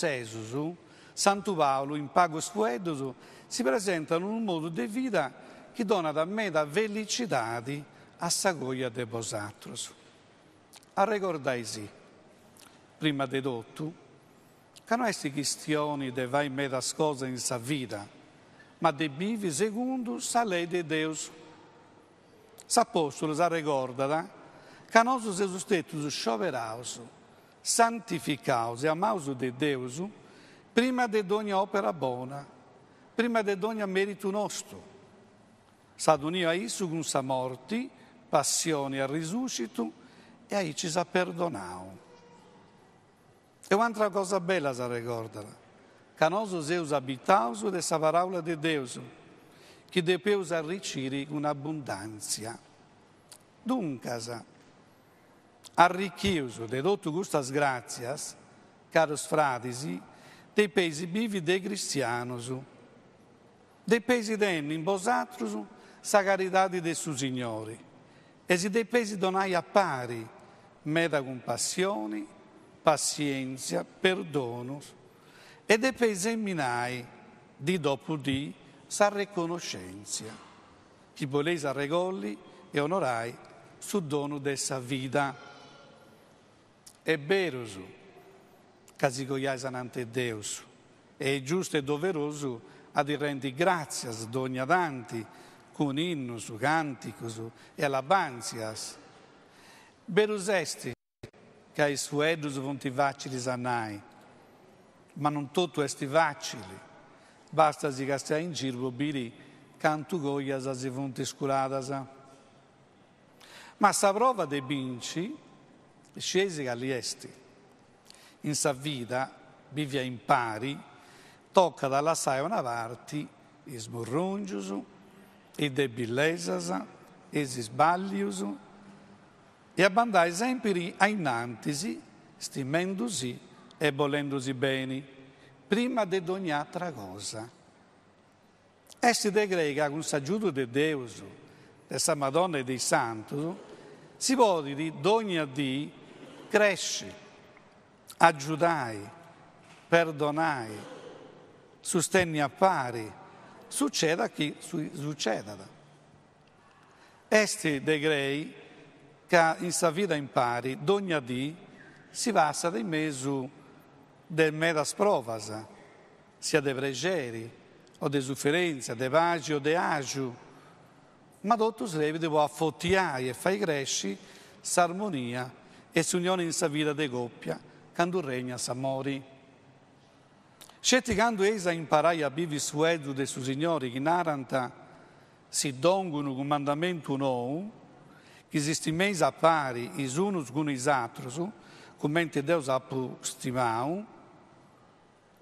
processo, Santo Paolo, in Pagos Fuedos, si presenta in un modo di vita che dona da me da felicidade a sagoia de vosotros. A ricordaisi, prima di tutto, che non è questione di vai medas cose in sa vita, ma di vivi secondo sa lei di Dio. S'apostolo sa ricorda che noi siamo stati scioperaus, santificaus e amaus de Deus, prima di ogni opera buona, prima di ogni merito nostro. S'adunio a isso con sa morte, passione e risuscito, e aí ci sa perdonato. E un'altra cosa bella si ricorda, che noi siamo abitaus de sa parola di Deus, che depeus arricchire con abbondanza. Dunque, arricchius de tutte queste grazie, caros frati, dei paesi vivi dei cristianos, dei paesi denni in vosotros sa carità del suo Signore, e si dei paesi donai a pari, meda compassione, pazienza, perdono, e dei paesi eminai, di dopo di, sa riconoscenza, chi volesse regolli e onorai su dono dessa vita. È vero che si goiais ante Deus, è giusto e doveroso ad rendi grazias d'ogni danti, con innos, canticos e alabanzias. Verus est che ai suedos vonti vacilis anai, ma non tutto est facile. Basta si gastar in giro biri canto goias si vonti scuradas. Ma sa prova de vinci, scesi all'esti. In sa vita, vivia in pari, tocca da lasciare una parte i smurrungius, i debilesas, i sbaglius, e abbandai sempre ainantisi, stimendosi e volendosi bene, prima di ogni altra cosa. Esti de grega, con s'aggiuto di Deus, dessa Madonna e dei Santos, si può dire d'ogni dì cresci, aggiudai, perdonai, sostenni a pari, succeda chi succeda. Esti de grei che in sa vita impari, d'ogni dì si passa di mezzo de medas provas, sia de pregeri, o de sofferenza, de pace o de agio, ma tutto slevi devo affottiare e fai cresci s'armonia e s'unione in sa vita de coppia, quando regna s'amori. Scetti quando esa imparai a vivi su edu de su Signore, che naranta si dongono un mandamento nuovo, che si stimeis a pari is unus con is atros, commente Deus apu stimau,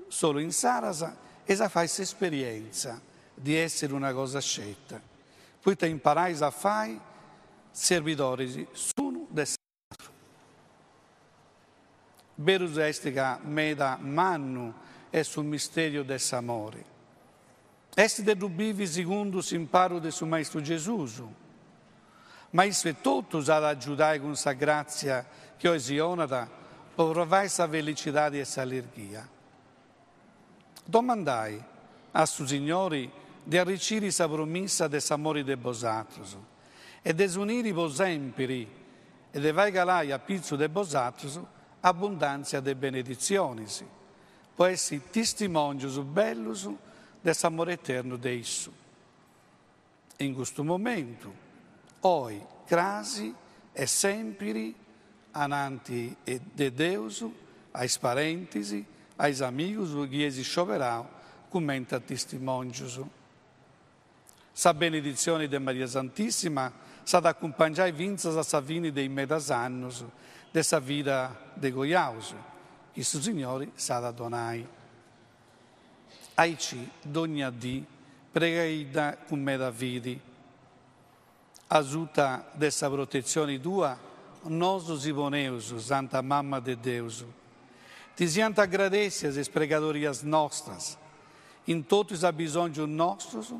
solo in saras esa fai esperienza di essere una cosa scelta. Poi te imparais a fai servidori suno dell'altro. Verus est che meda mannu è sul misterio dell'amore. Est de dubivi secondo s'imparo de su Maestro Gesù, ma isso è tutto ad aggiudare con sa grazia che oesionata per provare sa felicità e sa allegria. Domandai a su Signore di arricchire sa promessa dell'amore de vosotros e desunire vos empiri e de vai galai a pizzo de vosotros abbondanza de benedizionis, può essere testimonios bellus dell'amore eterno de isso. In questo momento, oi crasi e sempre ananti de Deus, ai parentesi, ai amigos, che esi scioperau, commenta testimonios. Sa benedizione de Maria Santissima sa da accompagnare vinzas a sa vini dei medas annos, de sa vita de goiaus, che su Signore sa da donai. Aici, d'ogni dì, pregaida con me da vidi. Ajuta dessa protezione tua, noso si poneus, Santa Mamma de Deus. Ti siant agradecias as pregarias nostras, in todos os bisognos nossos,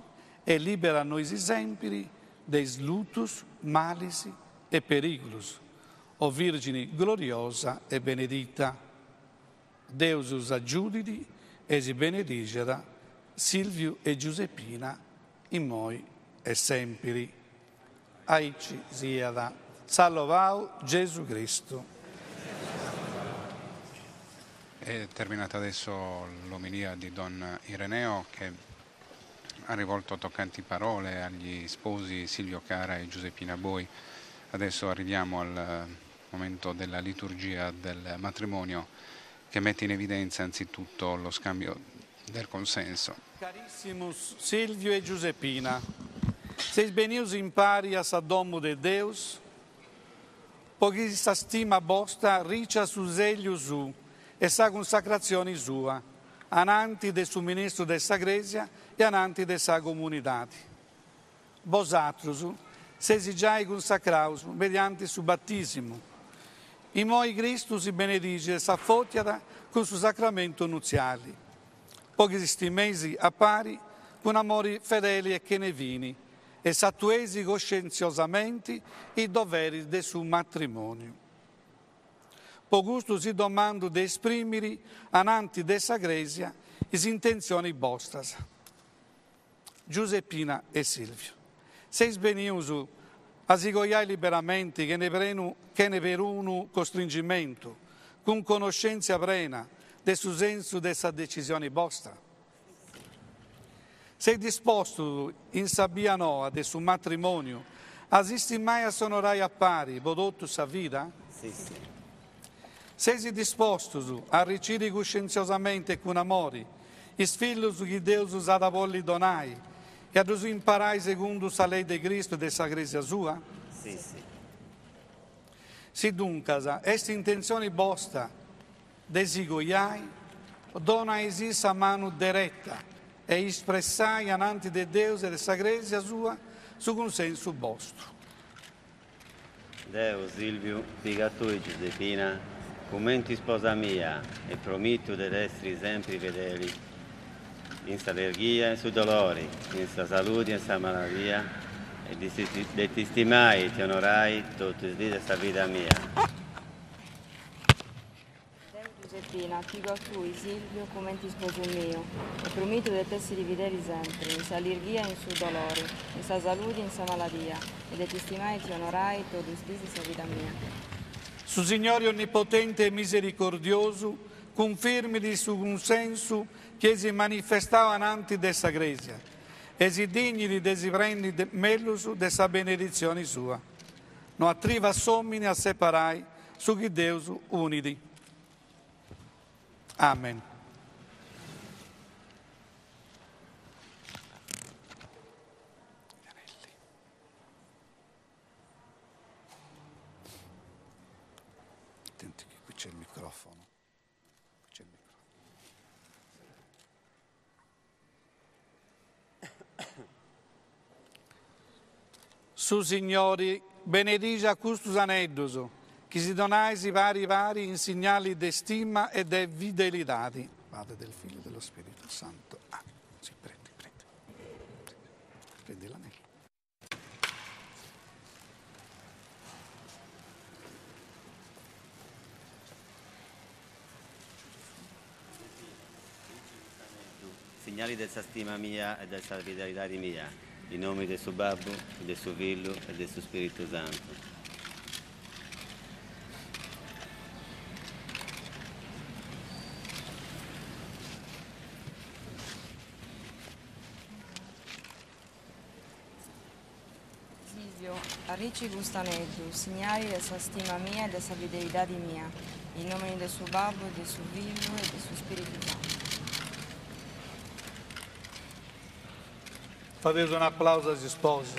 e libera nos sempre des lutos, males e perigolos. O Virgine gloriosa e benedita. Deus os aggiudidi e si benedicera Silvio e Giuseppina in moi e sempre. Aici siada. Salvau Gesù Cristo. È terminata adesso l'omelia di Don Ireneo, che ha rivolto toccanti parole agli sposi Silvio Cara e Giuseppina Boi. Adesso arriviamo al momento della liturgia del matrimonio, che mette in evidenza anzitutto lo scambio del consenso. Carissimus Silvio e Giuseppina, seis benius in parias ad domo de Deus, pochi sa stima bosta ricia su zeglio su e sa consacrazione sua, ananti de su ministro de sa Grecia e ananti de sa comunidade. Vosatrus, sesi giai consacraus mediante su battesimo, in moi Christus benedice sa fotiada con su sacramento nuziali. Pochi stimesi a pari con amori fedeli e che ne vini, e s'attuesi coscienziosamente i doveri del suo matrimonio. Po gusto si domando di esprimere ananti dessa Grecia is intenzioni vostras. Giuseppina e Silvio, seis benius a sigoiai liberamente che ne per uno costringimento, con conoscenza plena del suo senso dessa decisione vostra. Sei disposto in sabbia noa del suo matrimonio, asisti mai a sonorai a pari, bodotto sa vita? Sì, sì. Sei disposto a ricevere coscienziosamente e con amore i figli che Dio ha da volli donai e a los imparai secondo la legge di Cristo e della Chiesa sua? Sì, sì. Si dunque, questa intenzione vostra desigoiai, dona esisa mano diretta e espressai ananti de Deus e della Chiesa sua su consenso vostro. Deo, Silvio, figa tu e Giuseppina, commenti sposa mia e prometto di essere sempre fedeli in sa allergia e su dolori, in sa salute e in sa malattia, e di ti stimai e ti onorai tutti i giorni della vita mia. Giuseppina, figo a cui Silvio, commenti sposo mio, e prometto di essere fedeli sempre, in sa allergia e in su dolori, in sa salute e in sa malattia, e di ti stimai e ti onorai tutti i giorni della vita mia. Su Signore onnipotente e misericordioso, confermi di suo consenso che si manifestava ananti dessa Chiesa, e si digni di desiprendi mellus dessa benedizione sua. Non attriva somini a separai, su chi Deus unidi. Amen. Attenti che qui c'è il microfono. C'è il microfono. Su Signori, benedica custus aneddus, che si donais vari in segnali di stima e di fidelità. Padre, del Figlio e dello Spirito Santo. Ah, sì, prendi l'anello. Segnali della stima mia e della fidelità mia, in nome del suo Babbo, del suo Figlio e del suo Spirito Santo. Silvio, arrici gustaneddu, segnali della stima mia e della fidelità mia, in nome del suo Babbo, del suo Figlio e del suo Spirito Santo. Fate un applauso agli sposi.